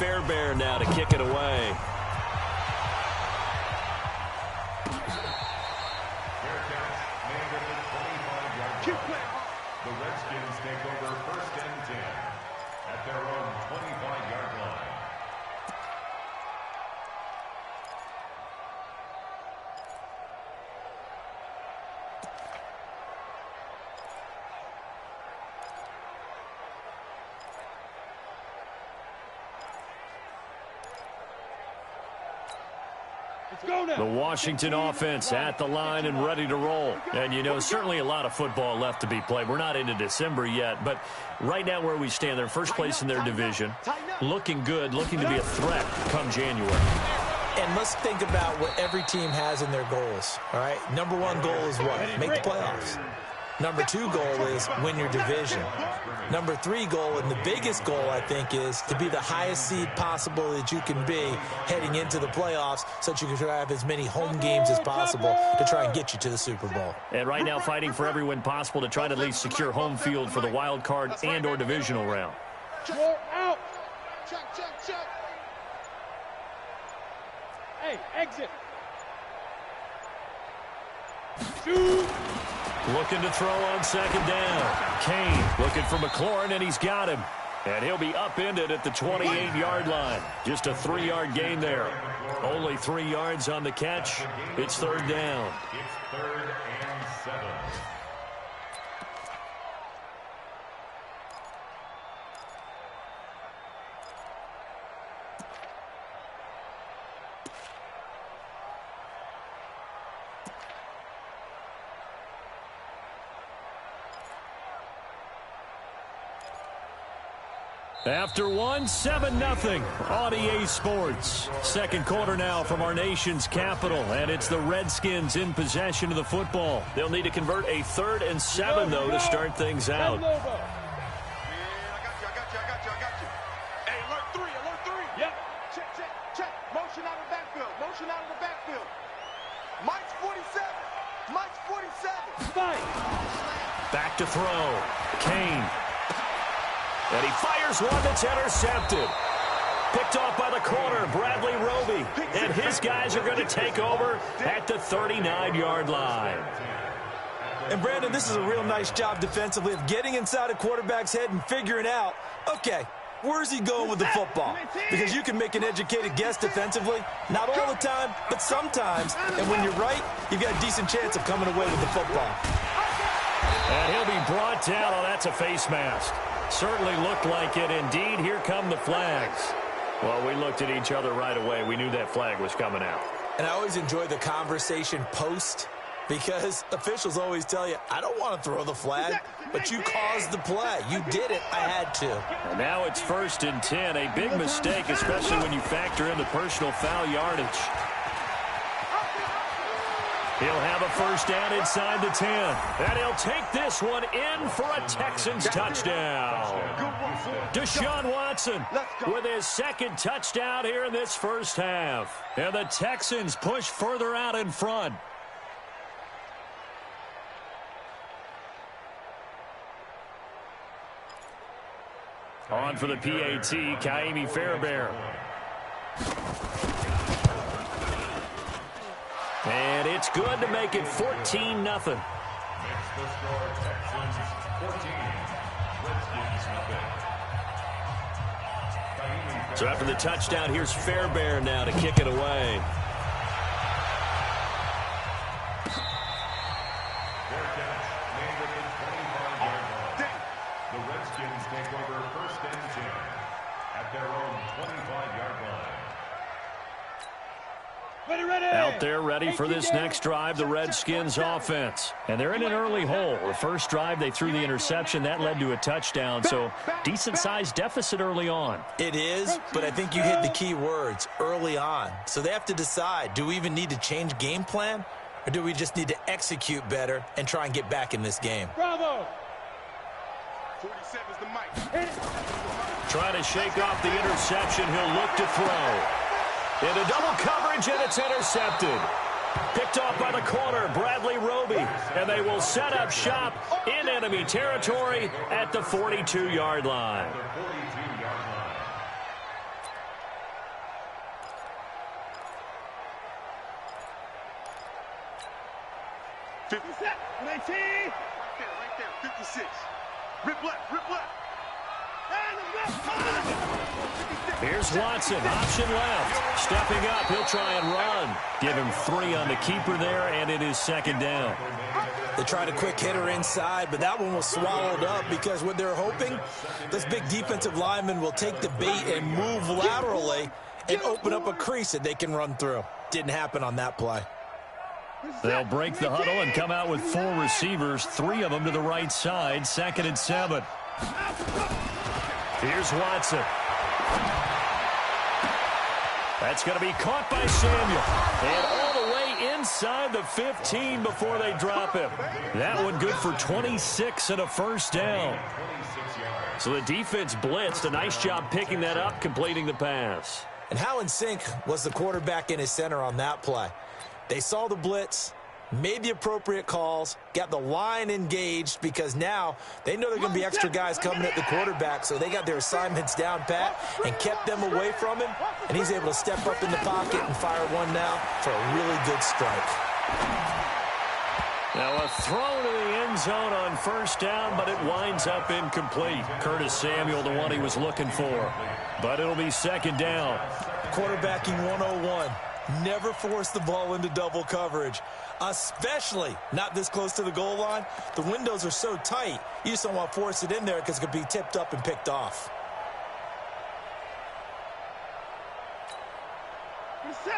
Fairbairn now to kick it away. The Redskins take over 1st and 10 at their own 25-yard line. The Washington offense at the line and ready to roll. And, you know, certainly a lot of football left to be played. We're not into December yet, but right now where we stand, they're first place in their division. Looking good, looking to be a threat come January. And let's think about what every team has in their goals, all right? Number one goal is what? Make the playoffs. Number two goal is win your division. Number three goal, and the biggest goal, I think, is to be the highest seed possible that you can be heading into the playoffs so that you can have as many home games as possible to try and get you to the Super Bowl. And right now fighting for every win possible to try to at least secure home field for the wild card and or divisional round. Out. Check. Hey, exit. Shoot. Looking to throw on second down. Kane looking for McLaurin, and he's got him. And he'll be upended at the 28-yard line. Just a 3-yard gain there. Only 3 yards on the catch. It's 3rd down. It's 3rd and 7. After one, 7-0 on EA Sports. Second quarter now from our nation's capital, and it's the Redskins in possession of the football. They'll need to convert a 3rd and 7, though, to start things out. I got you. Hey, alert 3. Yep. Check. Motion out of the backfield. Mike's 47. Spike. Back to throw. Kane. And he fires one that's intercepted. Picked off by the corner, Bradley Roby. And his guys are going to take over at the 39-yard line. And, Brandon, this is a real nice job defensively of getting inside a quarterback's head and figuring out, okay, where's he going with the football? Because you can make an educated guess defensively. Not all the time, but sometimes. And when you're right, you've got a decent chance of coming away with the football. And he'll be brought down. Oh, that's a face mask. Certainly looked like it. Indeed, here come the flags. Well, we looked at each other right away. We knew that flag was coming out. And I always enjoy the conversation post because officials always tell you, I don't want to throw the flag, but you caused the play. You did it. I had to. And now it's 1st and 10. A big mistake, especially when you factor in the personal foul yardage. He'll have a first down inside the 10. And he'll take this one in for a Texans touchdown. Deshaun Watson with his 2nd touchdown here in this first half. And the Texans push further out in front. On for the PAT, Kaimi Fairbairn. And it's good to make it 14-0. Makes the score Texans 14, Redskins nothing. So after the touchdown, here's Fairbairn now to kick it away. Their catch made at the 25-yard line. The Redskins take over 1st and 10 at their own 25-yard line. Ready. Out there ready for this next drive, the Redskins offense. And they're in an early hole. The first drive, they threw the interception. That led to a touchdown, so decent-sized deficit early on. It is, but I think you hit the key words, early on. So they have to decide, do we even need to change game plan, or do we just need to execute better and try and get back in this game? Bravo. 47's the mic. Trying to shake off the interception. He'll look to throw. Into double coverage, and it's intercepted. Picked off by the corner, Bradley Roby. And they will set up shop in enemy territory at the 42-yard line. 19. Right there, 56. Rip left, rip left. Here's Watson, option left. Stepping up, he'll try and run. Give him 3 on the keeper there, and it is second down. They tried a quick hitter inside, but that one was swallowed up because what they're hoping, those big defensive linemen will take the bait and move laterally and open up a crease that they can run through. Didn't happen on that play. They'll break the huddle and come out with 4 receivers, 3 of them to the right side, 2nd and 7. Here's Watson. That's going to be caught by Samuel. And all the way inside the 15 before they drop him. That one good for 26 and a first down. So the defense blitzed. A nice job picking that up, completing the pass. And how in sync was the quarterback in his center on that play? They saw the blitz, made the appropriate calls, got the line engaged because now they know there are going to be extra guys coming at the quarterback, so they got their assignments down pat and kept them away from him, and he's able to step up in the pocket and fire one now for a really good strike. Now a throw to the end zone on first down, but it winds up incomplete. Curtis Samuel, the one he was looking for. But it'll be second down. Quarterbacking 101. Never force the ball into double coverage, especially not this close to the goal line. The windows are so tight, you just don't want to force it in there because it could be tipped up and picked off.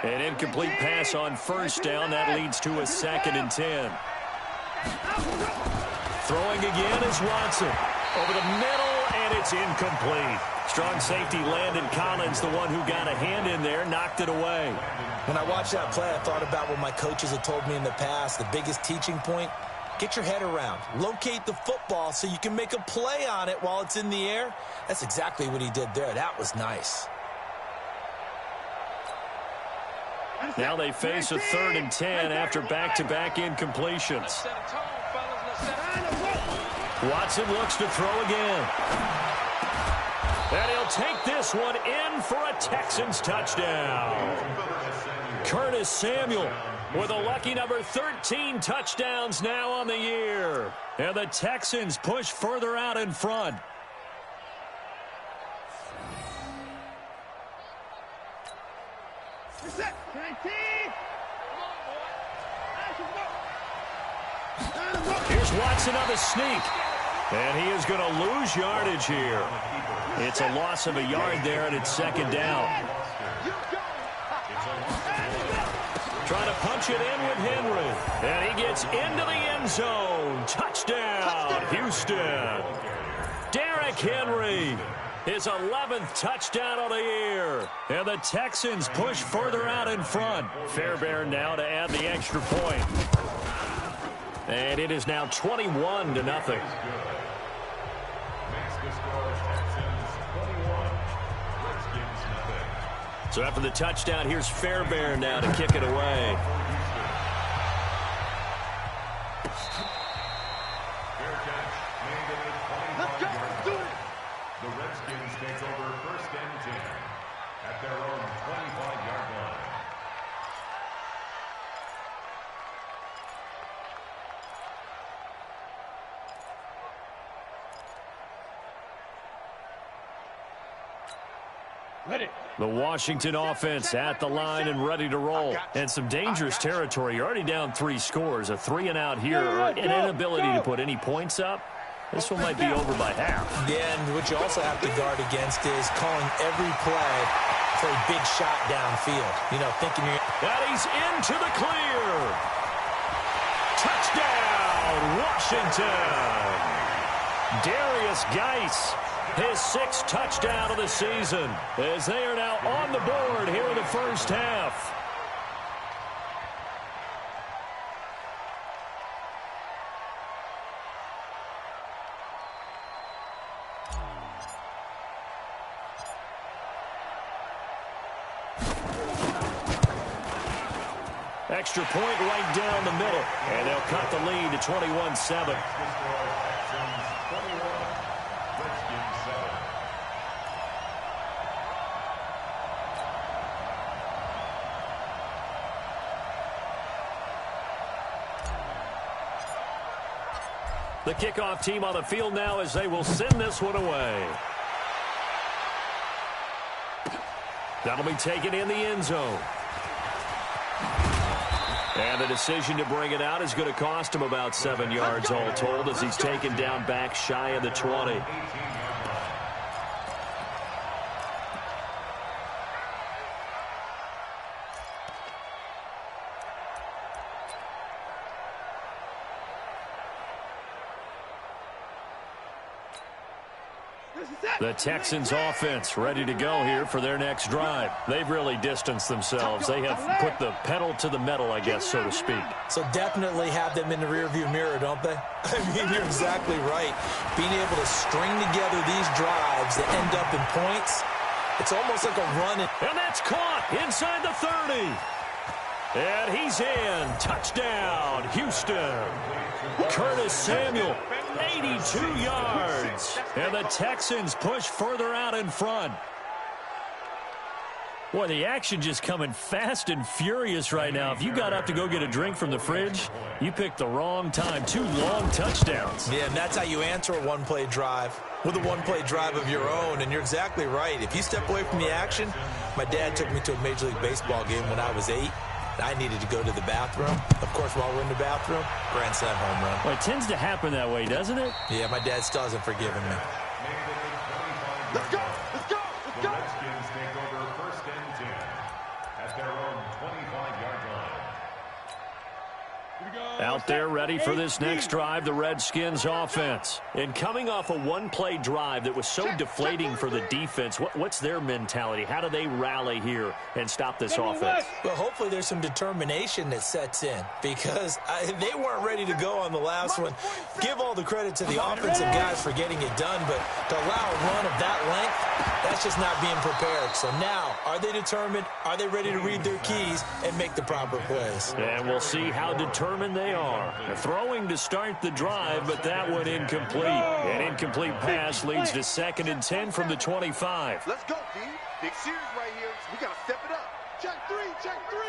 An incomplete pass on first down. That leads to a 2nd and 10. Throwing again is Watson. Over the middle, and it's incomplete. Strong safety Landon Collins, the one who got a hand in there, knocked it away. When I watched that play, I thought about what my coaches had told me in the past. The biggest teaching point, get your head around. Locate the football so you can make a play on it while it's in the air. That's exactly what he did there. That was nice. Now they face a 3rd and 10 after back-to-back incompletions. Watson looks to throw again. And he'll take this one in for a Texans touchdown. Curtis Samuel with a lucky number 13 touchdowns now on the year. And the Texans push further out in front. Here's Watson on the sneak. And he is going to lose yardage here. It's a loss of a yard there, and it's second down. Trying to punch it in with Henry. And he gets into the end zone. Touchdown, Houston. Derrick Henry, his 11th touchdown of the year. And the Texans push further out in front. Fairbairn now to add the extra point. And it is now 21-0. So after the touchdown, here's Fairbairn now to kick it away. The Redskins take over 1st and 10 at their own 25-yard line. Ready. The Washington offense at the line and ready to roll. And some dangerous territory. You're already down 3 scores. A 3-and-out here, or an inability to put any points up. This one might be over by half. Yeah, and what you also have to guard against is calling every play for a big shot downfield. You know, thinking you're... And he's into the clear. Touchdown, Washington. Darius Geis, his 6th touchdown of the season, as they are now on the board here in the first half. Extra point right down the middle, and they'll cut the lead to 21-7. The kickoff team on the field now as they will send this one away. That'll be taken in the end zone. And the decision to bring it out is going to cost him about 7 yards all told as he's taken down back shy of the 20. The Texans offense ready to go here for their next drive. They've really distanced themselves. They have put the pedal to the metal, I guess, so to speak. So definitely have them in the rearview mirror, don't they? I mean, you're exactly right. Being able to string together these drives that end up in points, it's almost like a run. And that's caught inside the 30. And he's in. Touchdown, Houston. Curtis Samuel, 82 yards. And the Texans push further out in front. Boy, the action just coming fast and furious right now. If you got up to go get a drink from the fridge, you picked the wrong time. 2 long touchdowns. Yeah, and that's how you answer a one-play drive, with a one-play drive of your own. And you're exactly right. If you step away from the action, my dad took me to a Major League Baseball game when I was 8. I needed to go to the bathroom. Of course, while we're in the bathroom, grand slam home run. Well, it tends to happen that way, doesn't it? Yeah, my dad still hasn't forgiven me. Let's go! Let's go! Let's The go! Redskins take over 1st and 10 at their own 25-yard line. Out there ready for this next drive, the Redskins offense. And coming off a one-play drive that was so deflating for the defense, what's their mentality? How do they rally here and stop this offense? Well, hopefully there's some determination that sets in because they weren't ready to go on the last one. Give all the credit to the offensive guys for getting it done, but to allow a run of that length, that's just not being prepared. So now, are they determined? Are they ready to read their keys and make the proper plays? And we'll see how determined they are. They're throwing to start the drive, but that one incomplete. An incomplete pass leads to 2nd and 10 from the 25. Let's go, D. Big series right here. We got to step it up. Check 3, check 3.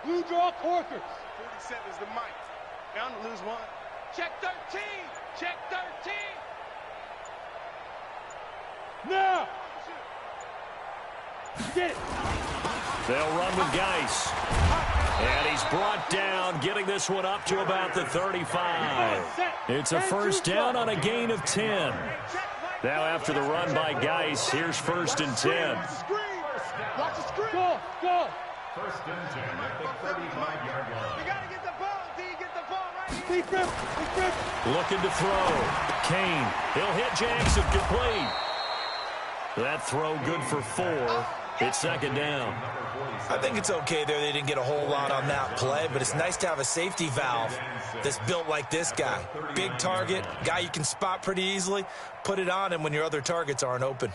Blue draw quarters. 47 is the mic. Bound to lose one. Check 13. Check 13. Now. Get it. They'll run with Geis. And he's brought down, getting this one up to about the 35. It's a first down on a gain of 10. Now after the run by Geis, here's 1st and 10. Watch the screen. Go, go. 1st and 10 at the 35-yard line. You got to get the ball, D. Get the ball right here. Deep grip. Deep grip. Looking to throw. Kane. He'll hit Jackson. Complete. That throw good for 4. It's 2nd down. I think it's okay there. They didn't get a whole lot on that play, but it's nice to have a safety valve that's built like this guy. Big target, guy you can spot pretty easily. Put it on him when your other targets aren't open.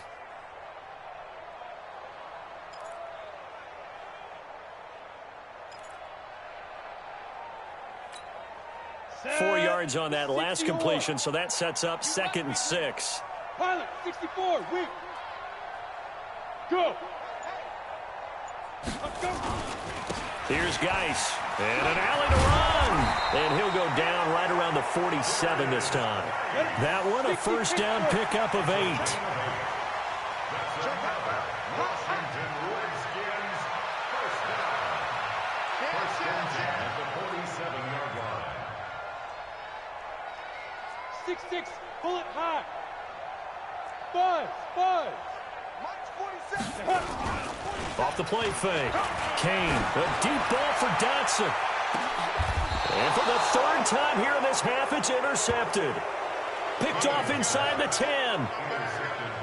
Four yards on that last completion, so that sets up 2nd and 6. Pilot, 64, weak. Go. Here's Geis. And an alley to run. And he'll go down right around the 47 this time. That one a first down pickup of 8. Washington Redskins, first down. 1st and 10 at the 47-yard line. 6-6, pull it high. Buzz. Mike's 47. Off the play fake. Kane, a deep ball for Dotson. And for the 3rd time here in this half, it's intercepted. Picked off inside the 10.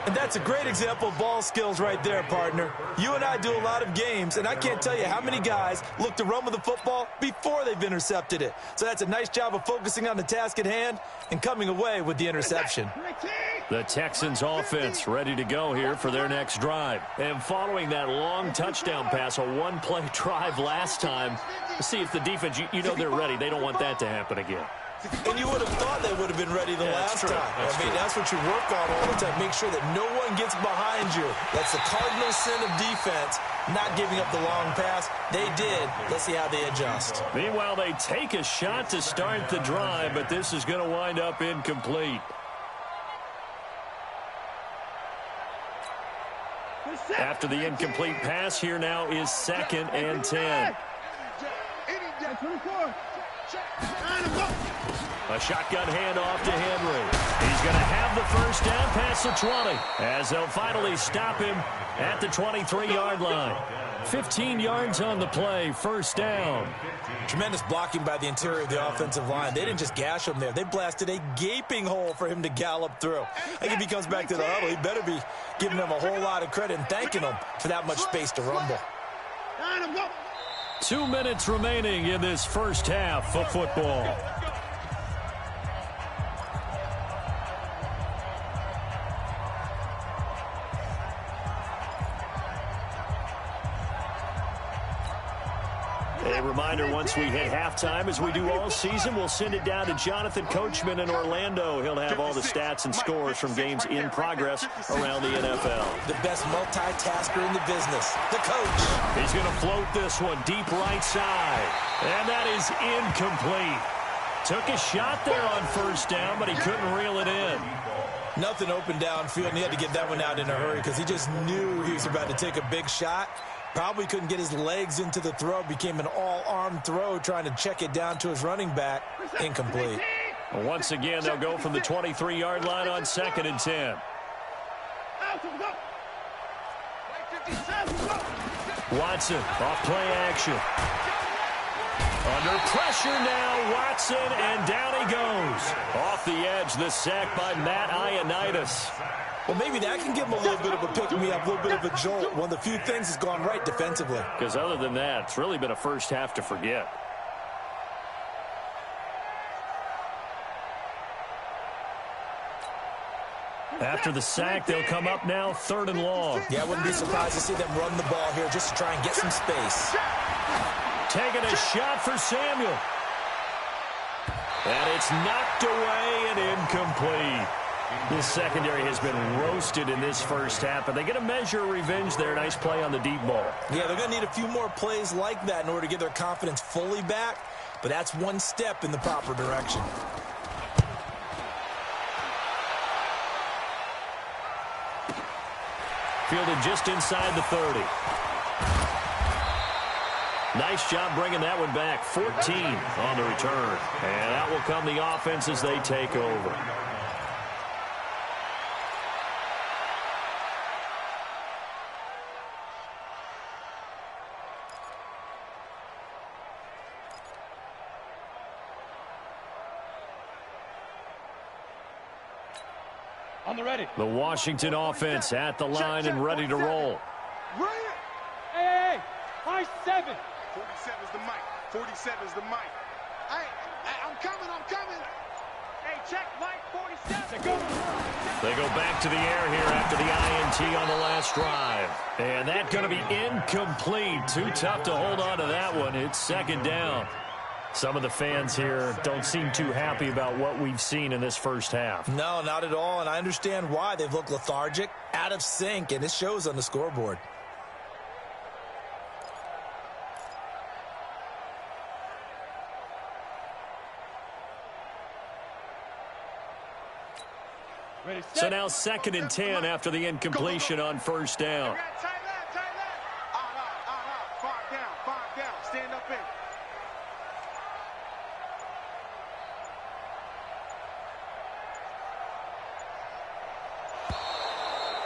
And that's a great example of ball skills right there, partner. You and I do a lot of games, and I can't tell you how many guys look to run with the football before they've intercepted it. So that's a nice job of focusing on the task at hand and coming away with the interception. The Texans offense ready to go here for their next drive. And following that long touchdown pass, a one-play drive last time, see if the defense, you know they're ready. They don't want that to happen again. And you would have thought they would have been ready the last time. That's what you work on all the time. Make sure that no one gets behind you. That's the cardinal sin of defense, not giving up the long pass. They did. Let's see how they adjust. Meanwhile, they take a shot to start the drive, but this is going to wind up incomplete. After the incomplete pass, here now is 2nd and 10. A shotgun handoff to Henry. He's going to have the first down past the 20 as they'll finally stop him at the 23-yard line. 15 yards on the play, first down. Tremendous blocking by the interior of the offensive line. They didn't just gash him there. They blasted a gaping hole for him to gallop through. I think if he comes back to the huddle, he better be giving them a whole lot of credit and thanking them for that much space to rumble. 2 minutes remaining in this first half of football. A reminder, once we hit halftime, as we do all season, we'll send it down to Jonathan Coachman in Orlando. He'll have all the stats and scores from games in progress around the NFL. The best multitasker in the business, the coach. He's going to float this one deep right side. And that is incomplete. Took a shot there on first down, but he couldn't reel it in. Nothing open downfield, and he had to get that one out in a hurry because he just knew he was about to take a big shot. Probably couldn't get his legs into the throw. Became an all-arm throw trying to check it down to his running back. Incomplete. Once again, they'll go from the 23-yard line on 2nd and 10. Watson off play action. Under pressure now, Watson, and down he goes. Off the edge, the sack by Matt Ioannidis. Well, maybe that can give him a little bit of a pick-me-up, a little bit of a jolt. One of the few things that's gone right defensively. Because other than that, it's really been a first half to forget. After the sack, they'll come up now 3rd and long. Yeah, I wouldn't be surprised to see them run the ball here just to try and get some space. Taking a shot for Samuel. And it's knocked away and incomplete. The secondary has been roasted in this first half, but they get a measure of revenge there. Nice play on the deep ball. Yeah, they're going to need a few more plays like that in order to get their confidence fully back, but that's one step in the proper direction. Fielded just inside the 30. Nice job bringing that one back. 14 on the return. And that will come the offense as they take over. On the ready. The Washington offense at the line and ready to roll. Hey, high 7. 47 is the mic. 47 is the mic. Hey, I'm coming. Hey, check mic 47. They go back to the air here after the INT on the last drive. And that's going to be incomplete. Too tough to hold on to that one. It's 2nd down. Some of the fans here don't seem too happy about what we've seen in this first half. No, not at all, and I understand why. They've looked lethargic, out of sync, and it shows on the scoreboard. Ready, set. So now 2nd and 10 after the incompletion on first down. Five down. Stand up in.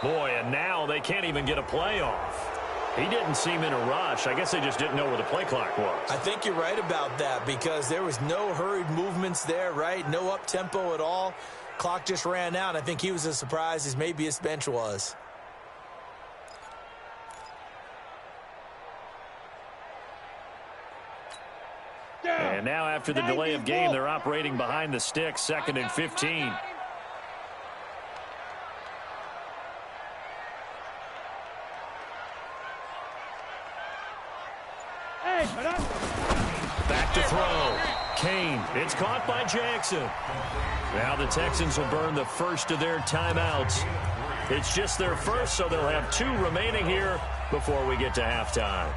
Boy, and now they can't even get a play off. He didn't seem in a rush. I guess they just didn't know where the play clock was. I think you're right about that because there was no hurried movements there, right? No up-tempo at all. Clock just ran out. I think he was as surprised as maybe his bench was. And now after the delay of game, they're operating behind the sticks, 2nd and 15. Back to throw. Kane. It's caught by Jackson. Now the Texans will burn the first of their timeouts. It's just their first, so they'll have 2 remaining here before we get to halftime.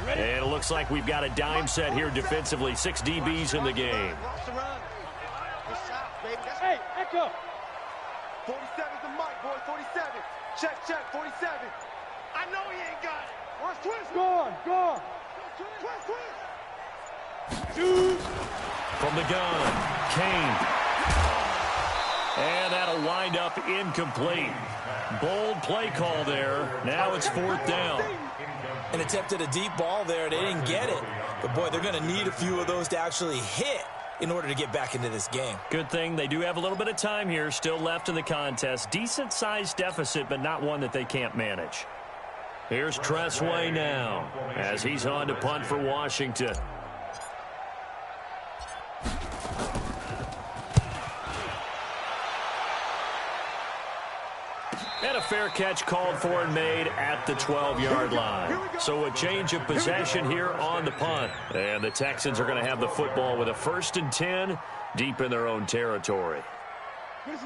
And it looks like we've got a dime set here defensively. 6 DBs in the game. Hey, Echo. 47's the mic, boy. 47. Check, 47. I know he ain't got it. Where's Twist? Gone. Shoot. From the gun, Kane. And that'll wind up incomplete. Bold play call there. Now it's 4th down. And attempted a deep ball there. They didn't get it. But, boy, they're going to need a few of those to actually hit in order to get back into this game. Good thing they do have a little bit of time here still left in the contest. Decent-sized deficit, but not one that they can't manage. Here's Tressway now as he's on to punt for Washington. And a fair catch called for and made at the 12-yard line. So a change of possession here on the punt. And the Texans are going to have the football with a 1st and 10 deep in their own territory.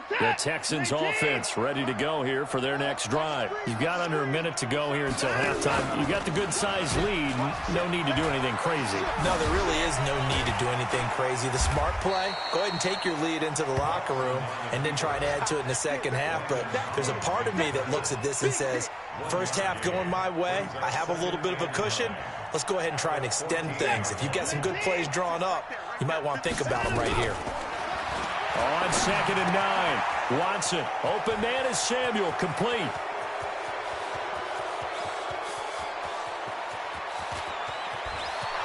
The Texans offense ready to go here for their next drive. You've got under a minute to go here until halftime. You've got the good-sized lead. No need to do anything crazy. No, there really is no need to do anything crazy. The smart play, go ahead and take your lead into the locker room and then try and add to it in the second half. But there's a part of me that looks at this and says, first half going my way, I have a little bit of a cushion. Let's go ahead and try and extend things. If you've got some good plays drawn up, you might want to think about them right here. On 2nd and 9, Watson. Open man is Samuel. Complete.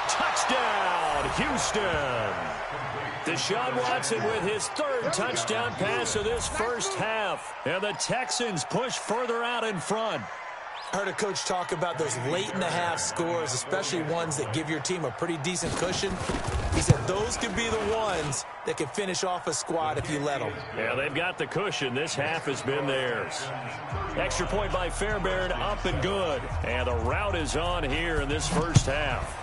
Touchdown, Houston. Deshaun Watson with his 3rd touchdown pass of this first half. And the Texans push further out in front. I heard a coach talk about those late-in-the-half scores, especially ones that give your team a pretty decent cushion. He said those could be the ones that can finish off a squad if you let them. Yeah, they've got the cushion. This half has been theirs. Extra point by Fairbairn, up and good. And the route is on here in this first half.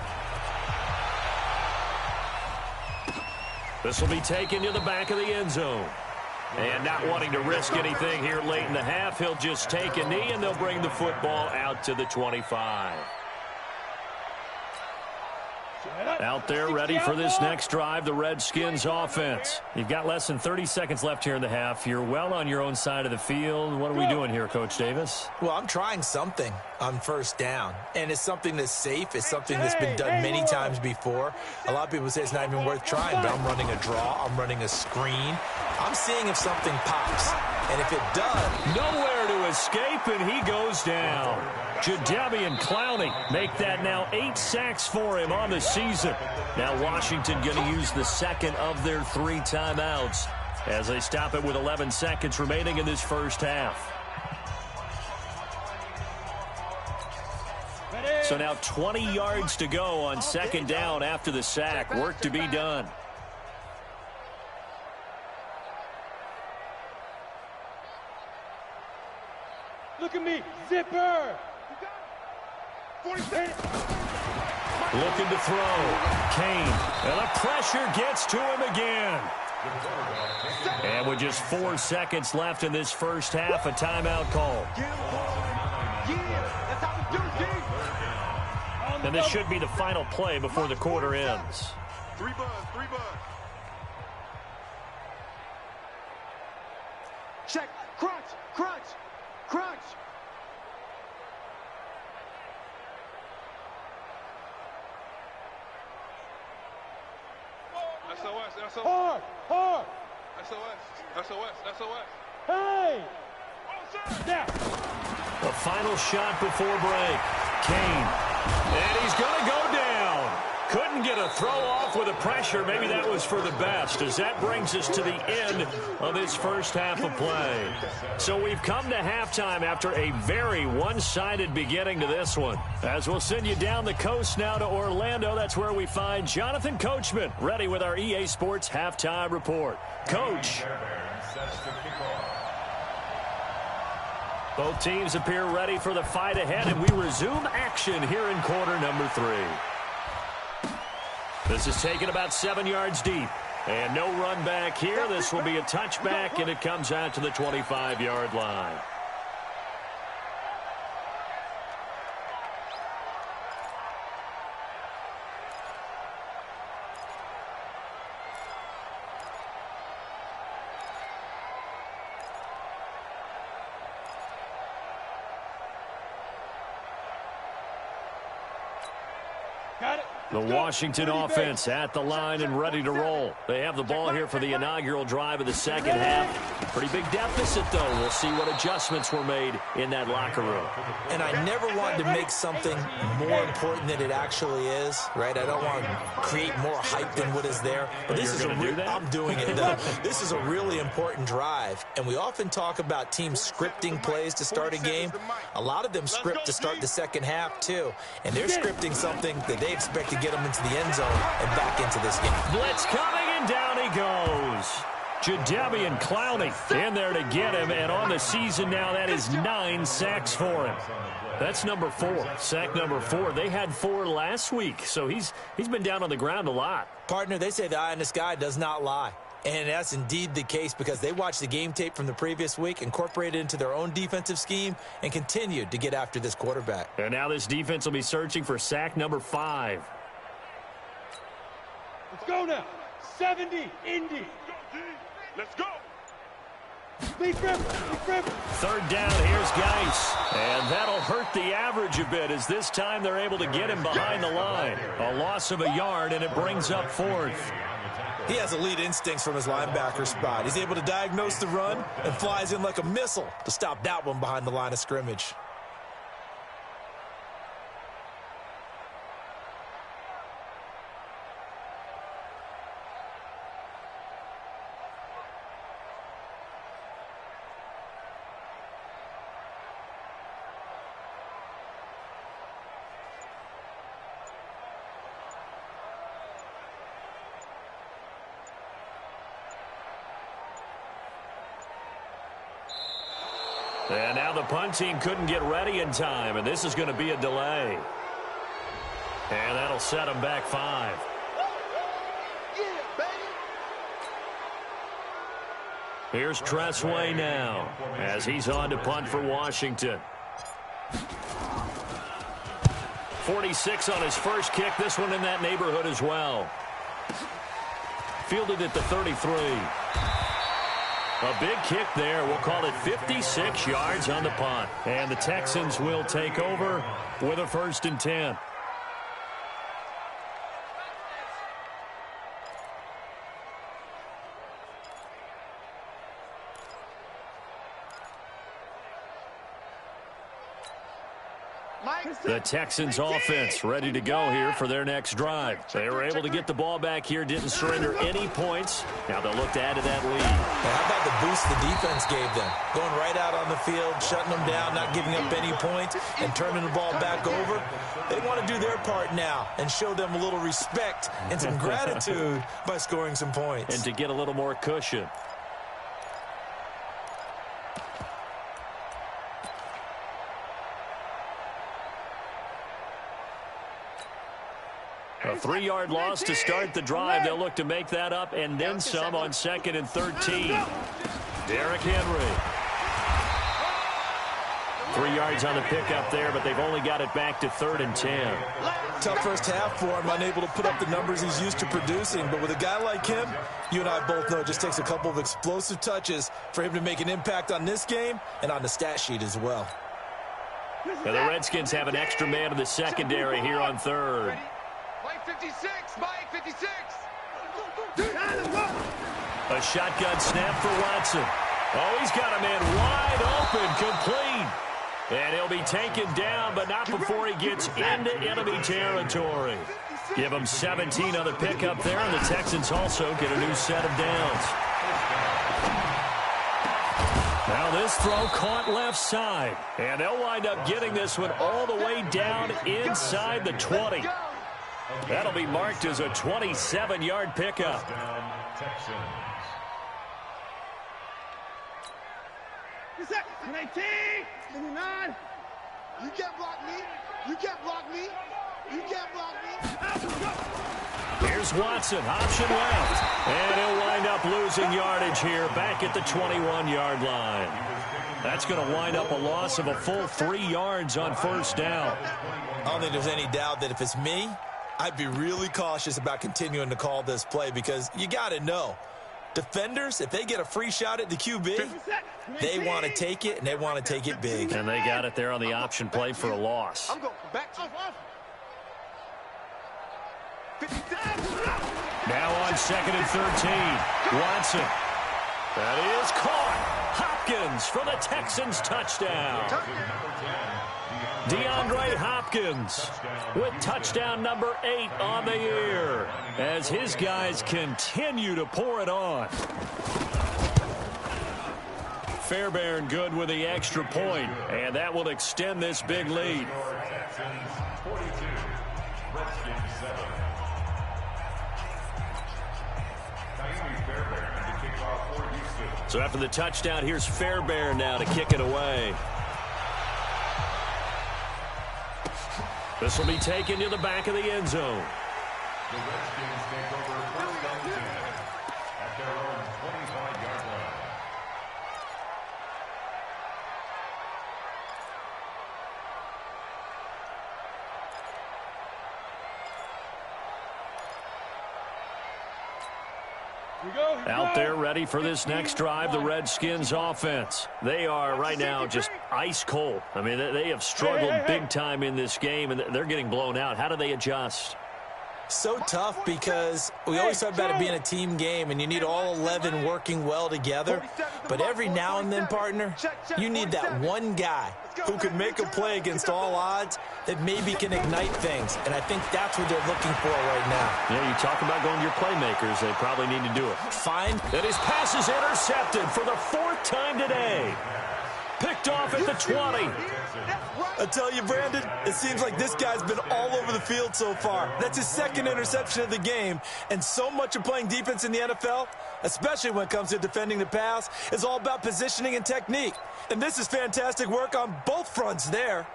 This will be taken to the back of the end zone. And not wanting to risk anything here late in the half, he'll just take a knee, and they'll bring the football out to the 25. Out there ready for this next drive, the Redskins offense. You've got less than 30 seconds left here in the half. You're well on your own side of the field. What are we doing here, Coach Davis? Well, I'm trying something on first down, and it's something that's safe. It's something that's been done many times before. A lot of people say it's not even worth trying, but I'm running a draw. I'm running a screen. I'm seeing if something pops, and if it does, nowhere to escape, and he goes down. Jadeveon Clowney make that now 8 sacks for him on the season. Now Washington going to use the 2nd of their 3 timeouts as they stop it with 11 seconds remaining in this first half. So now 20 yards to go on 2nd down after the sack. Work to be done. Look at me, zipper. Looking to throw. Kane. And the pressure gets to him again. And with just 4 seconds left in this first half, a timeout call. And this should be the final play before the quarter ends. 3 buzz. Check. Crunch. SOS. Hard. SOS. Hey. Now. The final shot before break. Kane. And he's going to go down. Couldn't get a throw off with the pressure. Maybe that was for the best, as that brings us to the end of this first half of play. So we've come to halftime after a very one-sided beginning to this one. As we'll send you down the coast now to Orlando, that's where we find Jonathan Coachman, ready with our EA Sports Halftime Report. Coach. Both teams appear ready for the fight ahead, and we resume action here in quarter number 3. This is taken about 7 yards deep. And no run back here. This will be a touchback, and it comes out to the 25-yard line. Got it. The Washington offense at the line and ready to roll. They have the ball here for the inaugural drive of the second half. Pretty big deficit, though. We'll see what adjustments were made in that locker room. And I never want to make something more important than it actually is, right? I don't want to create more hype than what is there. But this is I'm doing it, though. This is a really important drive. And we often talk about teams scripting plays to start a game. A lot of them script to start the second half, too. And they're scripting something that they expect to get them into the end zone and back into this game. Blitz coming, and down he goes. Jadeveon Clowney in there to get him, and on the season now, that is 9 sacks for him. That's number 4, sack number 4. They had 4 last week, so he's been down on the ground a lot. Partner, they say the eye in the sky does not lie. And that's indeed the case because they watched the game tape from the previous week, incorporated it into their own defensive scheme, and continued to get after this quarterback. And now this defense will be searching for sack number 5. Let's go now. 70, Indy. Let's go. Big Ripper. Third down, here's Geis. And that'll hurt the average a bit as this time they're able to get him behind the line. A loss of a yard, and it brings up 4th. He has elite instincts from his linebacker spot. He's able to diagnose the run and flies in like a missile to stop that one behind the line of scrimmage. And now the punt team couldn't get ready in time, and this is going to be a delay. And that'll set them back 5. Here's Tressway now as he's on to punt for Washington. 46 on his first kick. This one in that neighborhood as well. Fielded at the 33. A big kick there. We'll call it 56 yards on the punt. And the Texans will take over with a 1st and 10. The Texans offense ready to go here for their next drive. They were able to get the ball back here, didn't surrender any points. Now they'll look to add to that lead. How about the boost the defense gave them? Going right out on the field, shutting them down, not giving up any points, and turning the ball back over. They want to do their part now and show them a little respect and some gratitude by scoring some points. And to get a little more cushion. A 3-yard loss to start the drive. They'll look to make that up and then some on 2nd and 13. Derrick Henry. 3 yards on the pickup there, but they've only got it back to 3rd and 10. Tough first half for him, unable to put up the numbers he's used to producing. But with a guy like him, you and I both know it just takes a couple of explosive touches for him to make an impact on this game and on the stat sheet as well. Now the Redskins have an extra man in the secondary here on 3rd. Mike 56, Mike 56. A shotgun snap for Watson. Oh, he's got a man wide open, complete. And he'll be taken down, but not before he gets into enemy territory. Give them 17 on the pickup there, and the Texans also get a new set of downs. Now this throw caught left side, and they'll wind up getting this one all the way down inside the 20. That'll be marked as a 27-yard pickup. Texans. 19, 29. You can't block me. You can't block me. You can't block me. Here's Watson, option left. And he'll wind up losing yardage here back at the 21-yard line. That's going to wind up a loss of a full 3 yards on first down. I don't think there's any doubt that if it's me, I'd be really cautious about continuing to call this play because you got to know, defenders, if they get a free shot at the QB, they want to take it, and they want to take it big. And they got it there on the option play for a loss. I'm going back to Now on 2nd and 13, Watson. That is caught. Hopkins for the Texans touchdown. DeAndre Hopkins with touchdown number 8 on the year as his guys continue to pour it on. Fairbairn good with the extra point, and that will extend this big lead. Texans 42, Redskins 7. Fairbairn to kick off for Houston. So after the touchdown, here's Fairbairn now to kick it away. This will be taken to the back of the end zone. The Redskins take over 1st and 10 at their own 25-yard line. Out there ready for this next drive, the Redskins offense. They are right now just ice cold. I mean, they have struggled big time in this game, and they're getting blown out. How do they adjust? So tough because we always talk about it being a team game, and you need all 11 working well together. But every now and then, partner, you need that one guy who can make a play against all odds that maybe can ignite things. And I think that's what they're looking for right now. Yeah, you talk about going to your playmakers. They probably need to do it. Fine. And his pass is intercepted for the 4th time today. Picked off at the 20. I tell you, Brandon, it seems like this guy's been all over the field so far. That's his 2nd interception of the game. And so much of playing defense in the NFL, especially when it comes to defending the pass, is all about positioning and technique. And this is fantastic work on both fronts there.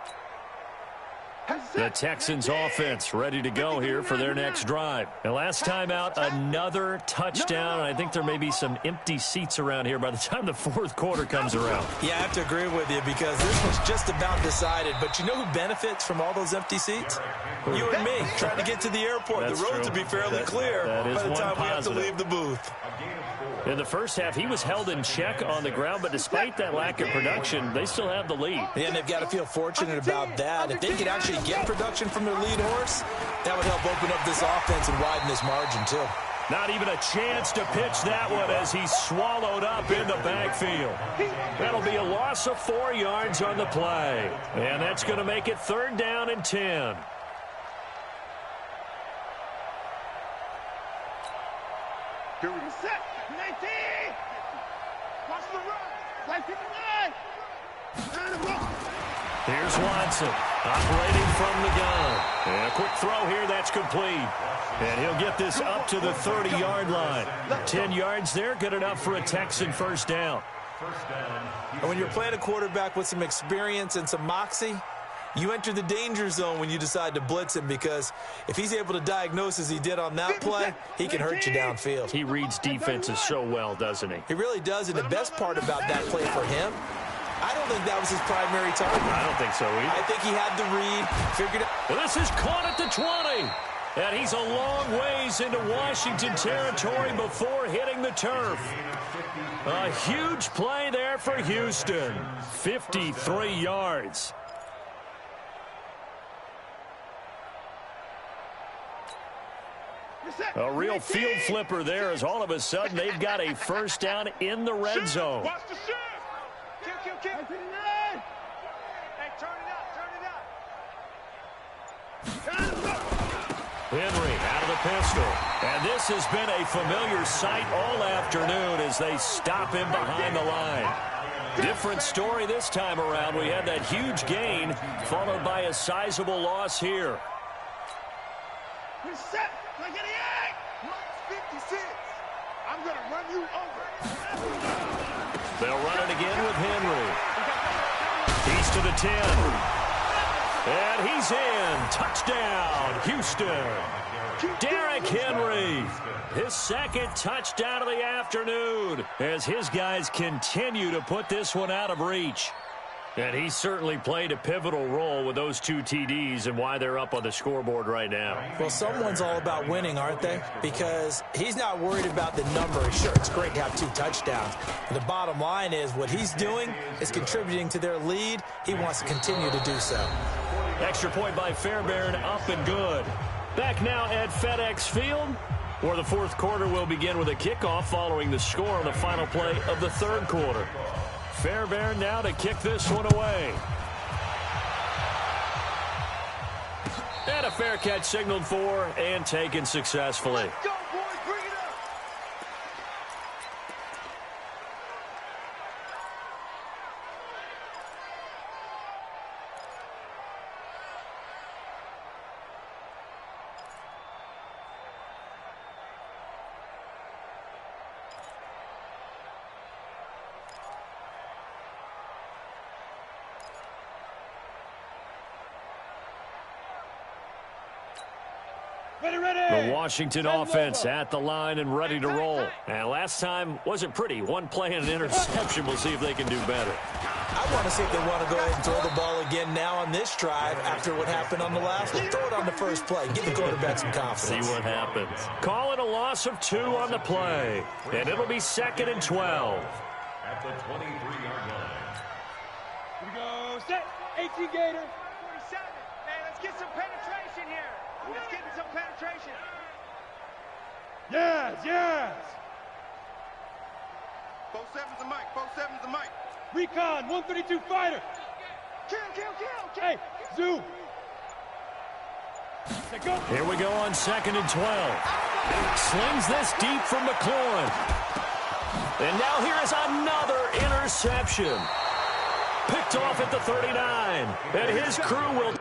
The Texans offense ready to go here for their next drive. And last time out, another touchdown. And I think there may be some empty seats around here by the time the 4th quarter comes around. Yeah, I have to agree with you because this was just about decided. But you know who benefits from all those empty seats? You and me trying to get to the airport. That's the roads true. will be fairly clear by the time we have to leave the booth. In the first half, he was held in check on the ground, but despite that lack of production, they still have the lead. Yeah, and they've got to feel fortunate about that. If they could actually get production from their lead horse, that would help open up this offense and widen this margin, too. Not even a chance to pitch that one as he's swallowed up in the backfield. That'll be a loss of 4 yards on the play. And that's going to make it 3rd down and 10. Here we go. Set. 19. Watch the run. Like 59. Here's Watson operating from the gun. And a quick throw here, that's complete. And he'll get this up to the 30-yard line. 10 yards there, good enough for a Texan first down. And when you're playing a quarterback with some experience and some moxie, you enter the danger zone when you decide to blitz him because if he's able to diagnose as he did on that play, he can hurt you downfield. He reads defenses so well, doesn't he? He really does, and the best part about that play for him, I don't think that was his primary target. I don't think so either. I think he had the read, figured it. Well, this is caught at the 20. And he's a long ways into Washington territory before hitting the turf. A huge play there for Houston. 53 yards. A real field flipper there as all of a sudden they've got a first down in the red zone. Watch the shoot. Kick. Hey, turn it up. Henry out of the pistol. And this has been a familiar sight all afternoon as they stop him behind the line. Different story this time around. We had that huge gain followed by a sizable loss here. Reset. Can I get a egg? 56. I'm going to run you over. They'll run it again with Henry. He's to the 10. And he's in. Touchdown, Houston. Derrick Henry, his second touchdown of the afternoon as his guys continue to put this one out of reach. And he certainly played a pivotal role with those 2 TDs and why they're up on the scoreboard right now. Well, someone's all about winning, aren't they? Because he's not worried about the number. Sure, it's great to have 2 touchdowns. But the bottom line is what he's doing is contributing to their lead. He wants to continue to do so. Extra point by Fairbairn, up and good. Back now at FedEx Field, where the fourth quarter will begin with a kickoff following the score on the final play of the third quarter. Fairbairn now to kick this one away. And a fair catch signaled for and taken successfully. Let's go, boys. Bring it up. The Washington offense at the line and ready to roll. And last time wasn't pretty. One play and an interception. We'll see if they can do better. I want to see if they want to go ahead and throw the ball again now on this drive after what happened on the last one. Throw it on the first play. Give the quarterback some confidence. See what happens. Call it a loss of 2 on the play. And it'll be 2nd and 12. At the 23-yard line. Here we go. Set. 18 Gator. 47. Man, let's get some penetration here. We're just getting some penetration. Yes, yes. 47's the mic. 47's the mic. Recon, 132 fighter. Kill, kill, kill. Hey, zoom. Let's go. Here we go on 2nd and 12. Slings this deep from McLaurin. And now here is another interception. Picked off at the 39. And his crew will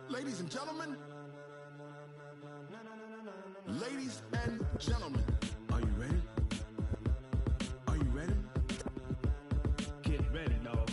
Ladies and gentlemen, ladies and gentlemen, are you ready? Are you ready? Get ready, dog.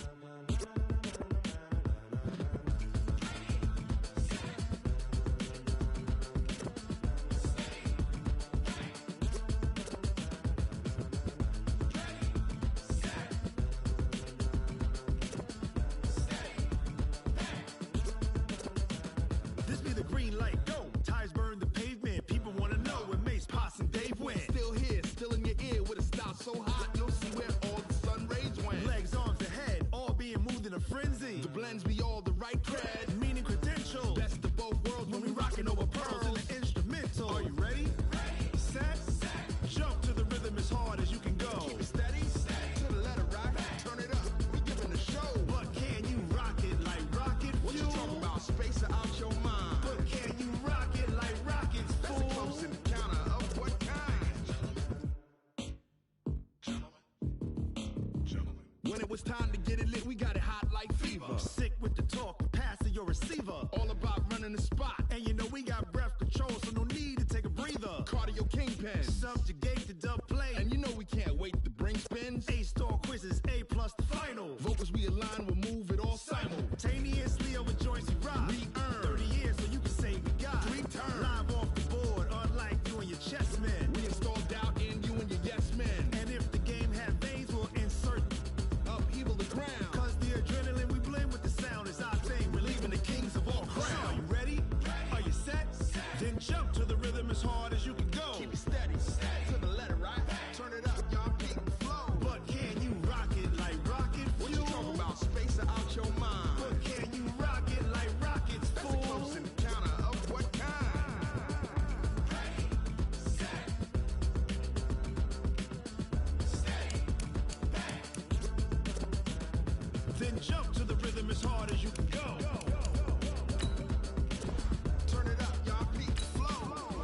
This be the green light, go. Tires burn the pavement. People want to know where Mace, Potts, and Dave went. Still here, still in your ear with a style so hot, you'll see where all the sun rays went. Legs, arms, and head, all being moved in a frenzy. The blends be all the right cred. Meaning credentials. Best of both worlds When we rockin' over pearls in the instrumental. Are you ready? Set. Jump to the rhythm as hard as you can go. Keep it steady, to the letter right. Turn it up, we giving the show. But can you rock it like rocket fuel? What you talking about? Space or out your mind? But can you rock it like rockets, That's fool? a close encounter of what kind? Gentlemen. When it was time to get it lit, we got it hot like fever. Sick with the talk, pass to your receiver. All about running the spot. And you know we got breath control, so no need to take a breather. Cardio kingpin. Subjugate the dub play. And you know we can't wait to bring spins. A-star quizzes, A+ the final. Vocals we align, we'll move it all Simultaneously over joints we rock. We earn 30 years so you can say we got 3 turns. Live off the board, unlike you and your chess men. We install doubt in you and your yes men. And if the game had veins, we'll insert Upheaval the ground. Cause the adrenaline we blend with the sound is our thing. Relieving the kings of all crowns. So are you ready? Are you set? Then jump to the rhythm as hard as you can go. Keep it steady, to the letter right. Turn it up, y'all peak flow. But can you rock it like rocket fuel? What you talking about? Space or out your mind? But can you rock it like rockets, That's a fool? close encounter of what kind? Then jump to the rhythm as hard as you can go. Turn it up, y'all peak flow.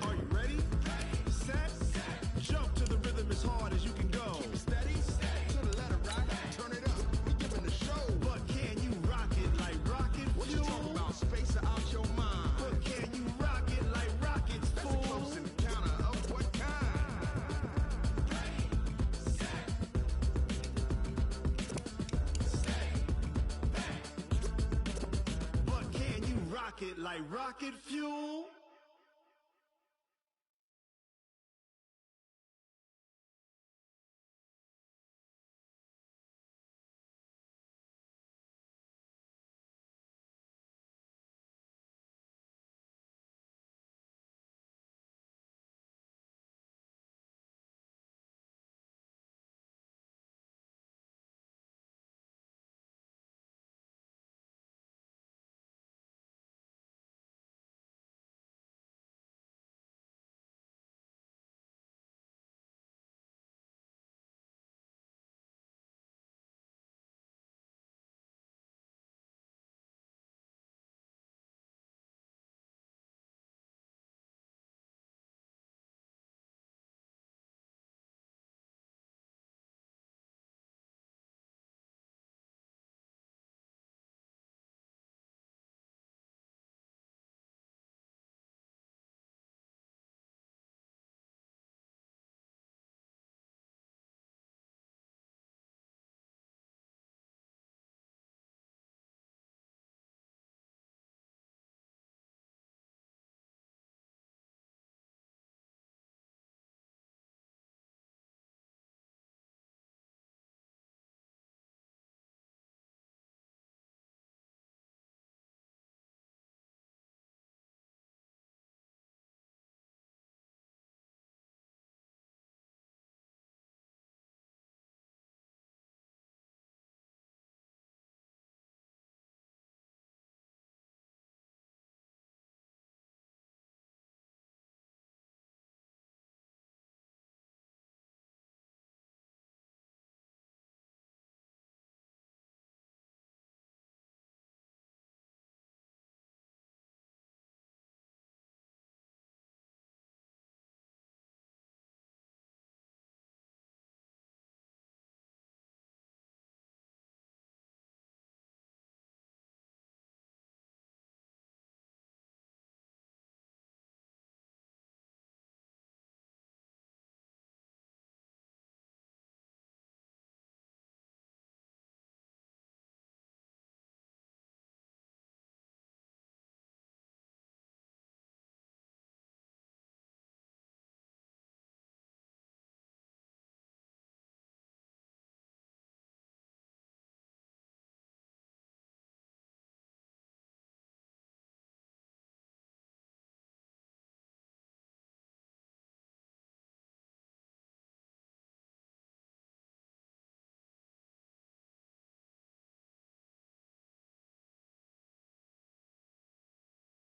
Are you ready? Set. Jump to the rhythm as hard as you can go. Steady, to the letter right. Turn it up, we giving the show. But can you rock it like rocket What you fuel? talking about? Space or out your mind? But can you rock it like rockets, That's a fool? close encounter of what kind? But can you rock it like rocket fuel?